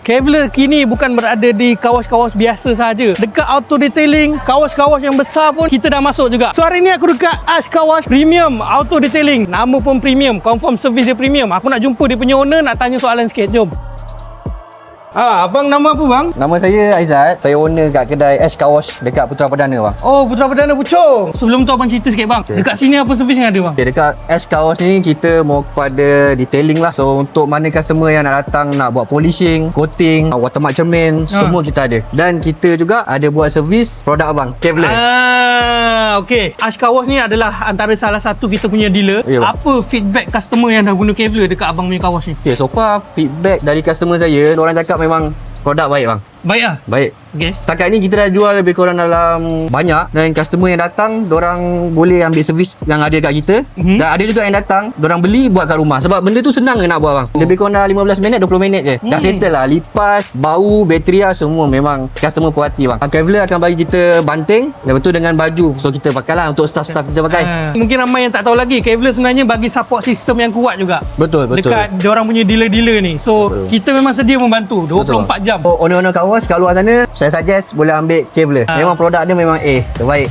Kevlar kini bukan berada di kawas-kawas biasa saja. Dekat auto detailing, kawas-kawas yang besar pun kita dah masuk juga. So hari ni aku dekat Ash Kawas Premium Auto Detailing. Nama pun premium, confirm servis dia premium. Aku nak jumpa dia punya owner, nak tanya soalan sikit. Jom. Abang nama apa bang? Nama saya Aizat. Saya owner kat kedai Ash Car Wash dekat Putra Perdana bang. Oh, Putra Perdana Puchong. Sebelum tu abang cerita sikit bang. Dekat sini apa servis yang ada bang? Okay, dekat Ash Car Wash ni kita mau kepada detailing lah. So untuk mana customer yang nak datang nak buat polishing, coating, watermark cermin, semua kita ada. Dan kita juga ada buat servis produk abang, Kevlar. Okey. Ash Car Wash ni adalah antara salah satu kita punya dealer. Ya, bang. Apa feedback customer yang dah guna Kevlar dekat abang punya car wash ni? Okay, so far feedback dari customer saya, diorang cakap memang produk baik bang. Baik lah. Baik. Okay. Setakat ni kita dah jual lebih kurang dalam banyak, dan customer yang datang diorang boleh ambil servis yang ada kat kita. Dan ada juga yang datang diorang beli buat kat rumah, sebab benda tu senang je nak buat bang. Lebih kurang dah 15 minit 20 minit je. Dah settle lah. Lipas, bau, bateria semua memang customer puas hati bang. Kevlar akan bagi kita banting, lepas tu dengan baju. So kita pakai lah untuk staff-staff kita pakai. Mungkin ramai yang tak tahu lagi, Kevlar sebenarnya bagi support sistem yang kuat juga. Betul. Dekat diorang punya dealer-dealer ni. So kita memang sedia membantu 24 jam. Oh, owner-owner kawas kat luar sana, saya suggest boleh ambil Kevlar. Memang produk dia memang terbaik.